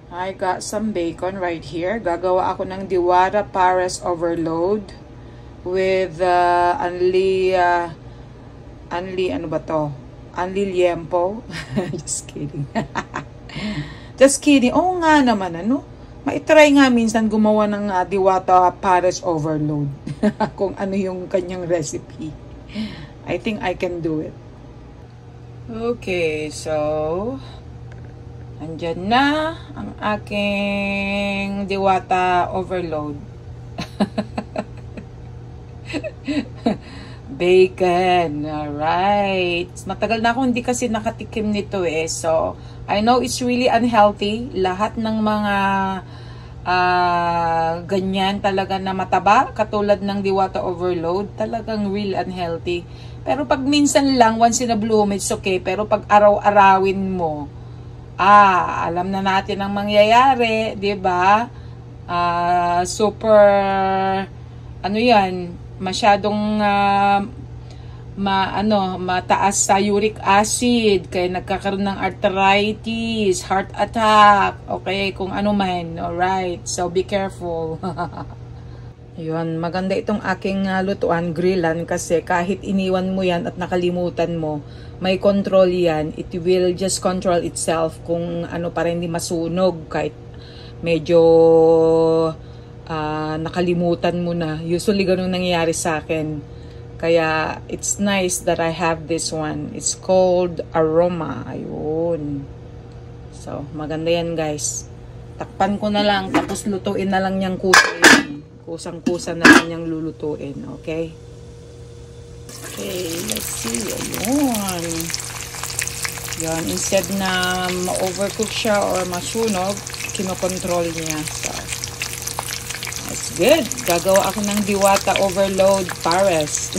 I got some bacon right here. Gagawa ako ng Diwata Pares Overload with ano ba to? Unli liempo. Just kidding. Just kidding. Oo nga naman, ano? Maitry nga minsan gumawa ng Diwata Pares Overload. Kung ano yung kanyang recipe. I think I can do it. Okay, so andyan na ang aking Diwata Overload. Bacon. Alright. Matagal na ako hindi kasi nakatikim nito eh. So, I know it's really unhealthy. Lahat ng mga ganyan talaga na mataba, katulad ng Diwata Overload, talagang real unhealthy. Pero pag minsan lang, once in a blue moon, it's okay. Pero pag araw-arawin mo, alam na natin ang mangyayari, 'di ba? Super ano 'yan, masyadong mataas sa uric acid, kaya nagkakaroon ng arthritis, heart attack, okay, kung ano man. Alright, so be careful. Yun, maganda itong aking lutuan, grillan, kasi kahit iniwan mo yan at nakalimutan mo, may control yan. It will just control itself kung ano para hindi masunog kahit medyo nakalimutan mo na. Usually ganun nangyayari sa akin. Kaya it's nice that I have this one. It's called Aroma. Ayun. So, maganda yan guys. Takpan ko na lang, tapos lutuin na lang niyang kusin. Kusang-kusa na lang niyang lulutuin. Okay? Okay, let's see. Ayun. Yan, instead na ma-overcook siya or masunog, kinokontrol niya. So, that's good. Gagawa ako ng Diwata Overload Pares.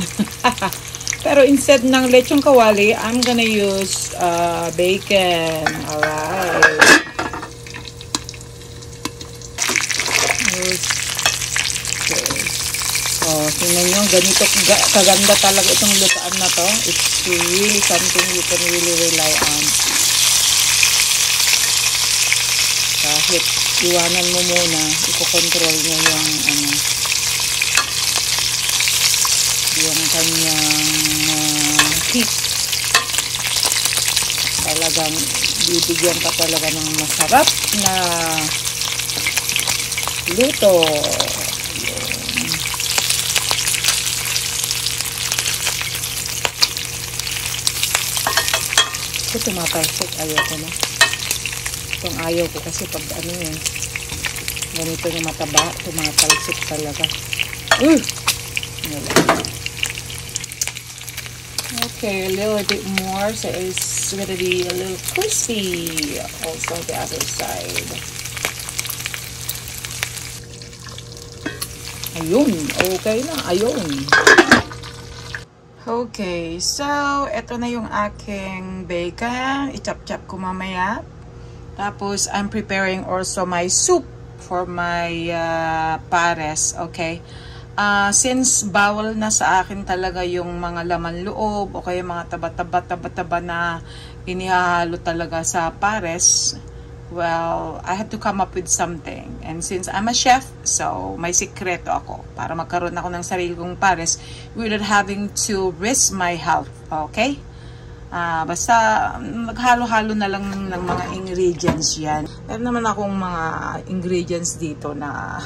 Pero instead ng lechong kawali, I'm gonna use bacon. Alright. Oh, tingnan nyo, ganito kaganda talaga itong lutaan na to. It's really something you can really rely on. Kahit iwanan mo muna, ikokontrol niya yung kanyang heat. Talagang bibigyan ka talaga ng masarap na luto. Ito tumatalsik, ayaw ko na. Itong ayaw ko kasi pag ano yun, ganito yung mataba, tumatalsik talaga. Okay, a little bit more so it's gonna be a little crispy. Also the other side. Ayun, okay na, ayun. Okay, so ito na yung aking bacon. I-chop-chop ko mamaya. Tapos, I'm preparing also my soup for my pares. Okay. Since bawal na sa akin talaga yung mga laman loob o kaya mga taba-taba na inihahalo talaga sa pares, well, I had to come up with something. And since I'm a chef, so may sikreto ako para magkaroon ako ng sarili kong pares without having to risk my health. Okay? Basta maghalo-halo na lang ng mga ingredients yan. Meron naman akong mga ingredients dito na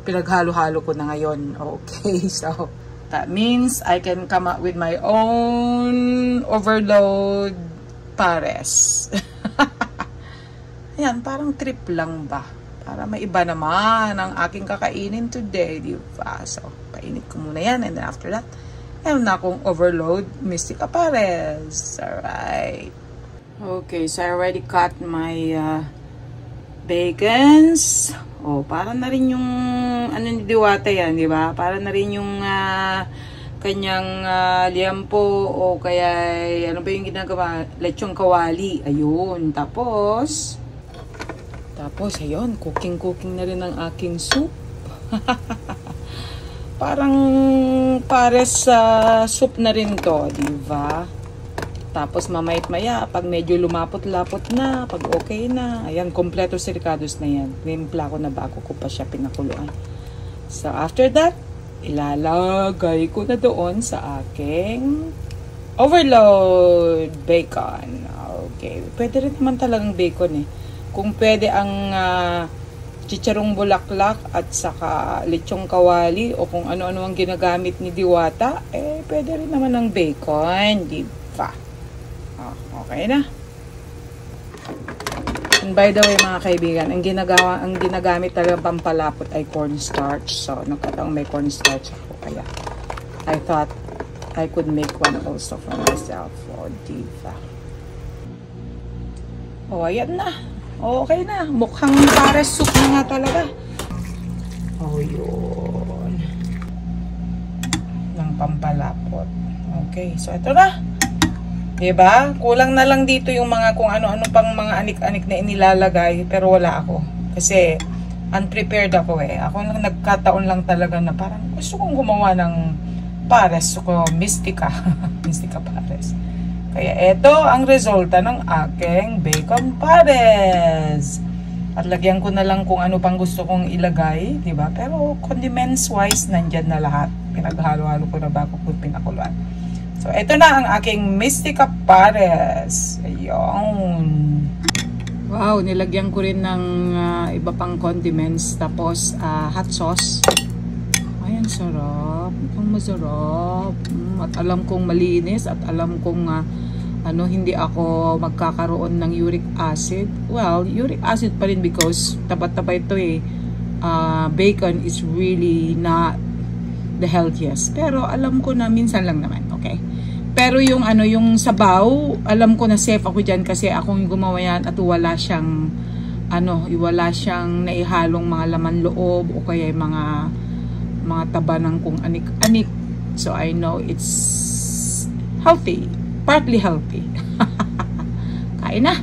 pinaghalo-halo ko na ngayon. Okay, so that means I can come up with my own overload pares. Ayan, parang trip lang ba? Para may iba naman ang aking kakainin today, di ba? So, painit ko muna yan. And then after that, meron na akong overload Mystica Pares. Alright. Okay, so I already cut my bacons. Oh, para na rin yung ano ni Diwata yan, di ba? Para na rin yung kanyang liempo o kaya ano ba yung ginagawa? Lechong kawali. Ayun. Tapos, ayun, cooking na rin ang aking soup. Parang pares sa soup na rin to, di ba? Tapos mamayat-maya, pag medyo lumapot-lapot na, pag okay na, ayan, kompleto si Ricardo's na yan. Tinimpla ko na bago ko pa siya pinakuluan. So, after that, ilalagay ko na doon sa aking overload bacon. Okay. Pwede rin naman talagang bacon eh. Kung pwede ang chicharong bulaklak at saka lechong kawali o kung ano-ano ang ginagamit ni Diwata, eh pwede rin naman ang bacon, di ba? Okay na. And by the way mga kaibigan, ang ginagamit talaga pampalapot ay cornstarch. So, nakataong may cornstarch ako. Kaya, I thought I could make one also for myself. O, diba? O, ayan na. Okay na. Mukhang pares soup na nga talaga. O, yun. Ng pampalapot. Okay. So, ito na. Diba? Kulang na lang dito yung mga kung ano-ano pang mga anik-anik na inilalagay. Pero wala ako. Kasi, unprepared ako eh. Ako lang nagkataon lang talaga na parang gusto kong gumawa ng pares. Gusto ko Mystica. Mystica pares. Kaya ito ang resulta ng aking bacon pares. At lagyan ko na lang kung ano pang gusto kong ilagay. Diba? Pero condiments wise, nandyan na lahat. Pinaghalo-halo ko na bago ko pinakuluan. So, ito na ang aking Mystica pares. Ayun. Wow, nilagyan ko rin ng iba pang condiments. Tapos, hot sauce. Ayan, sarap. Ang masarap. At alam kong malinis. At alam kong hindi ako magkakaroon ng uric acid. Well, uric acid pa rin because taba-taba ito eh. Bacon is really not the healthiest. Pero alam ko na minsan lang naman. Okay. Pero yung yung sabaw, alam ko na safe ako diyan kasi akong gumawa yan at wala siyang wala siyang naihalong mga laman loob o kaya mga taba ng kung anik-anik. So I know it's healthy, partly healthy. Kain na.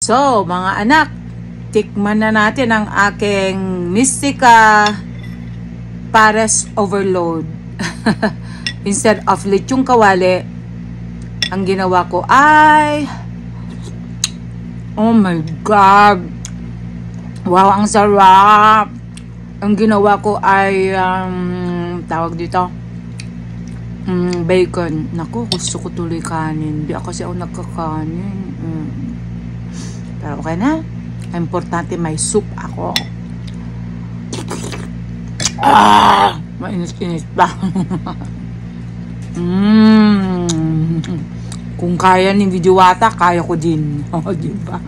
So, mga anak, tikman na natin ang aking Mystica pares overload. Instead of lechong kawali, ang ginawa ko ay, oh my God, wow, ang sarap. Ang ginawa ko ay tawag dito bacon. Naku, gusto ko tuloy kanin. Hindi kasi ako nagkakanin. Pero okay na. Importante may soup ako. Mainit-init pa. Kung kaya ni Diwata, kaya ko din. O, diba?